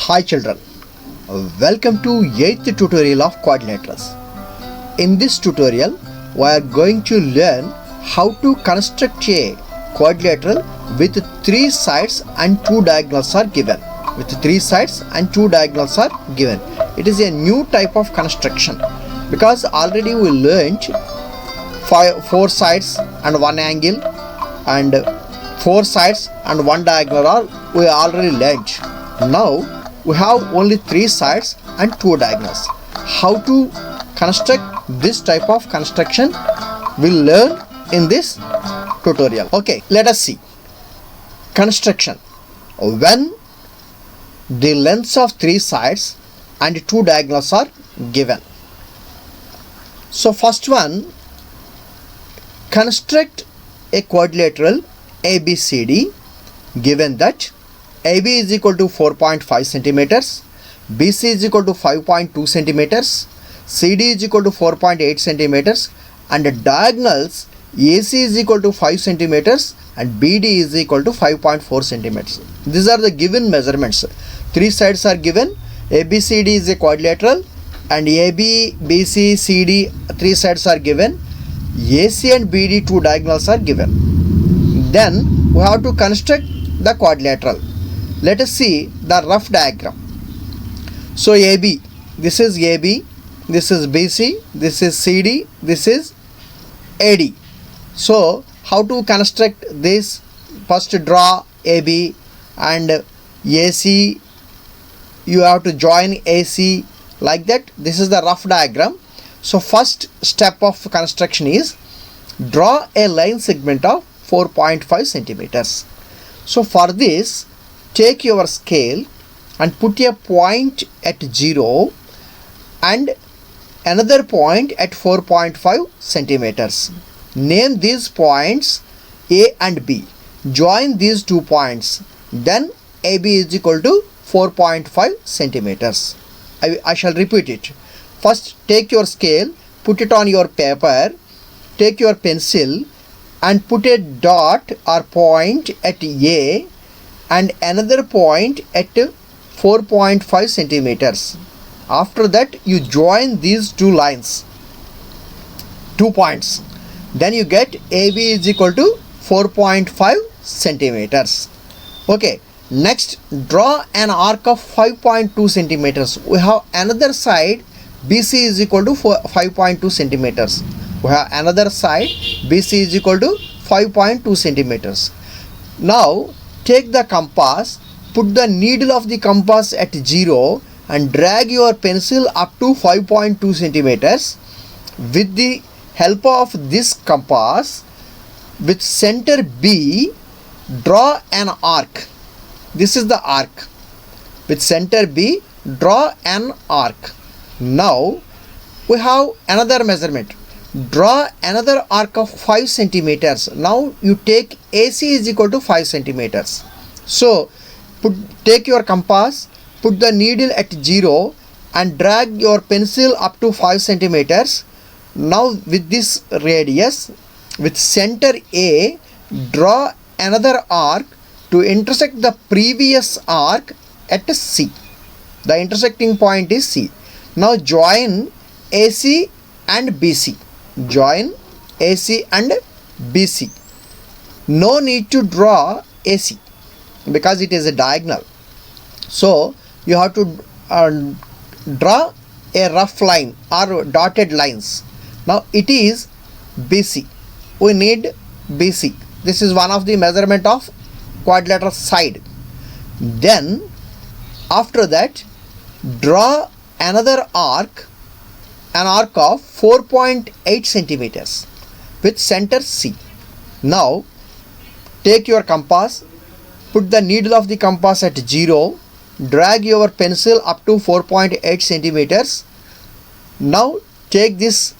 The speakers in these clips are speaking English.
Hi children, welcome to 8th tutorial of quadrilaterals. In this tutorial, we are going to learn how to construct a quadrilateral with 3 sides and 2 diagonals are given. It is a new type of construction because already we learned 4 sides and 1 angle and 4 sides and 1 diagonal we already learned. Now we have only 3 sides and 2 diagonals. How to construct this type of construction we'll learn in this tutorial. Okay, let us see. Construction. When the lengths of 3 sides and 2 diagonals are given. So first one, construct a quadrilateral ABCD given that AB is equal to 4.5 centimeters, BC is equal to 5.2 centimeters, CD is equal to 4.8 centimeters, and the diagonals AC is equal to 5 centimeters and BD is equal to 5.4 centimeters. These are the given measurements. 3 sides are given. ABCD is a quadrilateral and AB, BC, CD 3 sides are given. AC and BD 2 diagonals are given. Then we have to construct the quadrilateral. Let us see the rough diagram. So AB, this is AB, this is BC, this is CD, this is AD. So how to construct this? First draw AB and AC, you have to join AC like that. This is the rough diagram. So first step of construction is draw a line segment of 4.5 centimeters. So for this, take your scale and put a point at 0 and another point at 4.5 centimeters. Name these points A and B. Join these 2 points. Then AB is equal to 4.5 centimeters. I shall repeat it. First take your scale, put it on your paper, take your pencil and put a dot or point at A and another point at 4.5 centimeters. After that you join these 2 lines, 2 points. Then you get AB is equal to 4.5 centimeters. Okay, next draw an arc of 5.2 centimeters. We have another side BC is equal to 5.2 centimeters. We have another side BC is equal to 5.2 centimeters. Now take the compass, put the needle of the compass at 0 and drag your pencil up to 5.2 centimeters. With the help of this compass, with center B, draw an arc. This is the arc. With center B, draw an arc. Now we have another measurement. Draw another arc of 5 centimeters. Now you take AC is equal to 5 centimeters. So take your compass, put the needle at 0 and drag your pencil up to 5 centimeters. Now with this radius, with center A, draw another arc to intersect the previous arc at C. The intersecting point is C. Now join AC and BC. Join AC and BC. No need to draw AC because it is a diagonal. So you have to draw a rough line or dotted lines. Now it is BC. We need BC. This is one of the measurement of quadrilateral side. Then after that draw another arc, an arc of 4.8 centimeters with center C. Now take your compass, put the needle of the compass at 0, drag your pencil up to 4.8 centimeters. Now take this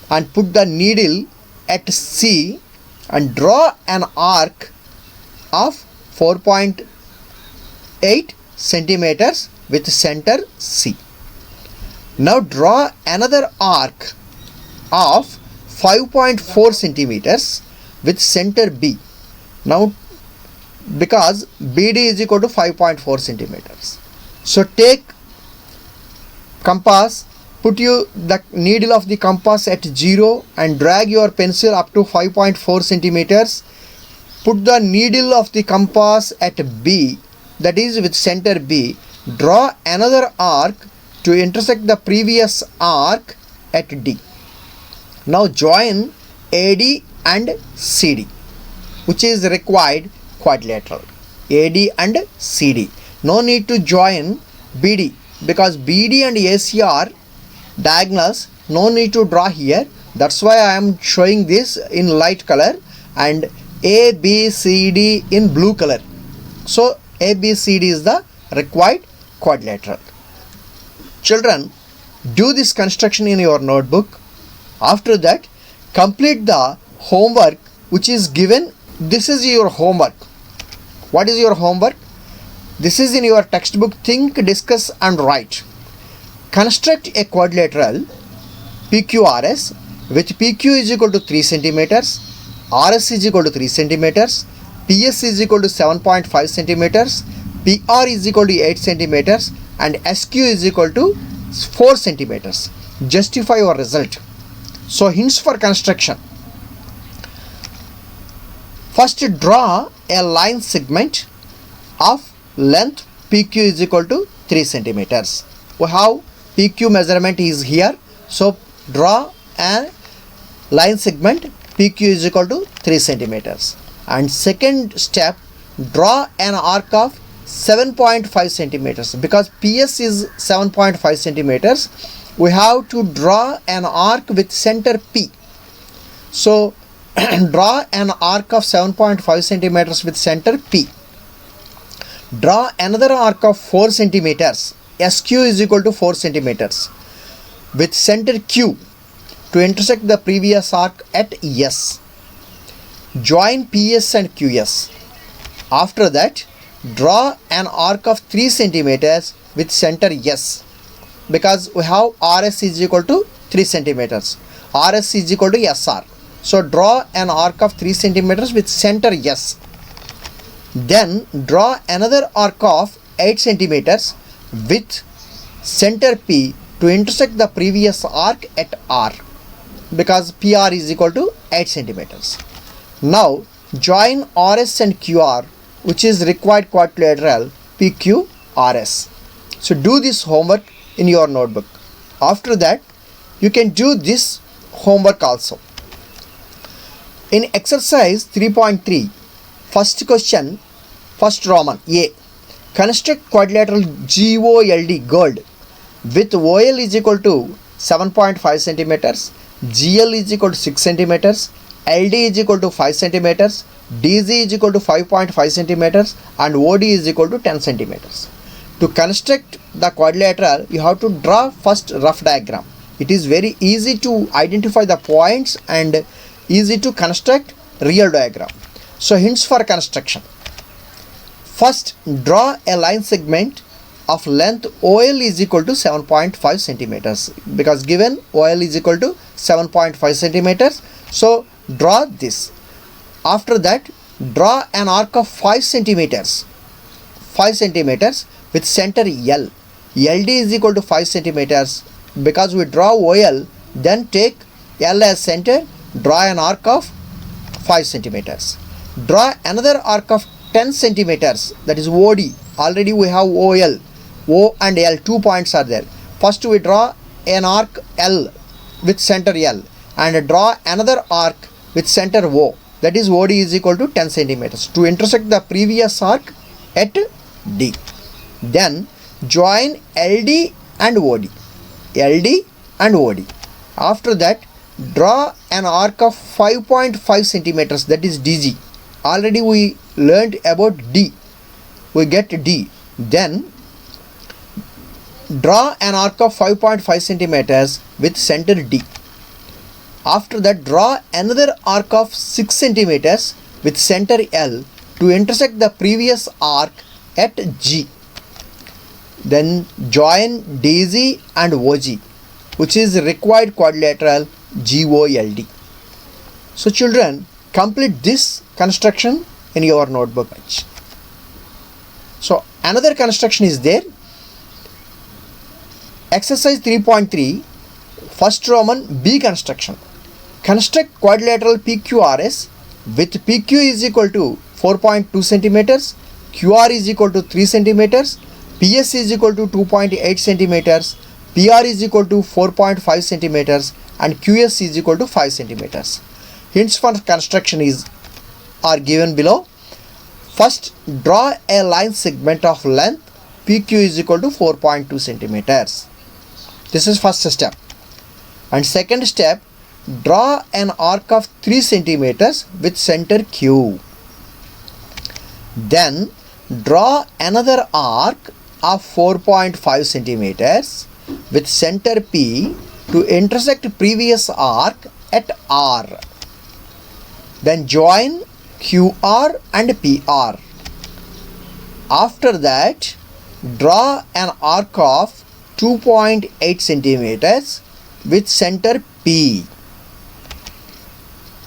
and put the needle at C and draw an arc of 4.8 centimeters with center C. Now draw another arc of 5.4 centimeters with center B. Now because BD is equal to 5.4 centimeters. So take compass, put the needle of the compass at 0 and drag your pencil up to 5.4 centimeters. Put the needle of the compass at B, that is with center B. Draw another arc to intersect the previous arc at D. Now join AD and CD, which is required quadrilateral. AD and CD. No need to join BD because BD and AC are diagonals. No need to draw here. That's why I am showing this in light color and ABCD in blue color. So ABCD is the required quadrilateral. Children, do this construction in your notebook. After that, complete the homework which is given. This is your homework. What is your homework? This is in your textbook. Think, discuss and write. Construct a quadrilateral PQRS with PQ is equal to 3 centimeters, RS is equal to 3 centimeters, PS is equal to 7.5 centimeters, PR is equal to 8 centimeters and SQ is equal to 4 centimeters. Justify your result. So hints for construction. First, draw a line segment of length PQ is equal to 3 centimeters. We have PQ measurement is here. So draw a line segment PQ is equal to 3 centimeters. And second step, draw an arc of 7.5 centimeters. Because PS is 7.5 centimeters, we have to draw an arc with center P. So draw an arc of 7.5 centimeters with center P. Draw another arc of 4 centimeters. SQ is equal to 4 centimeters with center Q to intersect the previous arc at S. Join PS and QS. After that, draw an arc of 3 centimeters with center S. Because we have RS is equal to 3 centimeters. RS is equal to SR. So draw an arc of 3 centimeters with center S. Then draw another arc of 8 centimeters with center P to intersect the previous arc at R. Because PR is equal to 8 centimeters. Now join RS and QR, which is required quadrilateral PQRS. So do this homework in your notebook. After that, you can do this homework also. In exercise 3.3, first question, first Roman A. Construct quadrilateral GOLD with OL is equal to 7.5 centimeters, GL is equal to 6 centimeters, LD is equal to 5 centimeters, DZ is equal to 5.5 centimeters and OD is equal to 10 centimeters. To construct the quadrilateral, you have to draw first rough diagram. It is very easy to identify the points and easy to construct real diagram. So hints for construction. First, draw a line segment of length OL is equal to 7.5 centimeters. Because given OL is equal to 7.5 centimeters. So draw this. After that, draw an arc of 5 centimeters. 5 centimeters with center L. LD is equal to 5 centimeters. Because we draw OL, then take L as center, draw an arc of 5 centimeters. Draw another arc of 10 centimeters, that is OD. Already we have OL. O and L, 2 points are there. First we draw an arc L with center L and draw another arc with center O, that is OD is equal to 10 centimeters to intersect the previous arc at D. Then join LD and OD. LD and OD. After that, draw an arc of 5.5 centimeters, that is DG. Already we learned about D. We get D. Then draw an arc of 5.5 centimeters with center D. After that, draw another arc of 6 centimeters with center L to intersect the previous arc at G. Then join DZ and OG, which is required quadrilateral GOLD. So children, complete this construction in your notebook. So another construction is there. Exercise 3.3, first Roman B construction. Construct quadrilateral PQRS with PQ is equal to 4.2 centimeters, QR is equal to 3 centimeters, PS is equal to 2.8 centimeters, PR is equal to 4.5 centimeters, and QS is equal to 5 centimeters. Hints for construction are given below. First, draw a line segment of length PQ is equal to 4.2 centimeters. This is first step. And second step, draw an arc of 3 centimeters with center Q. Then draw another arc of 4.5 centimeters with center P to intersect previous arc at R. Then join QR and PR. After that, draw an arc of 2.8 centimeters with center P.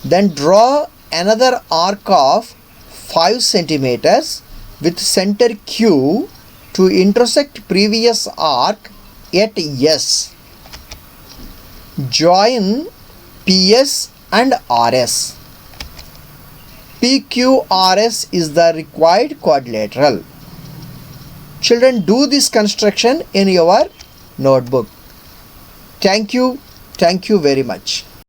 Then draw another arc of 5 centimeters with center Q to intersect previous arc at S. Join PS and RS. PQRS is the required quadrilateral. Children, do this construction in your notebook. Thank you very much.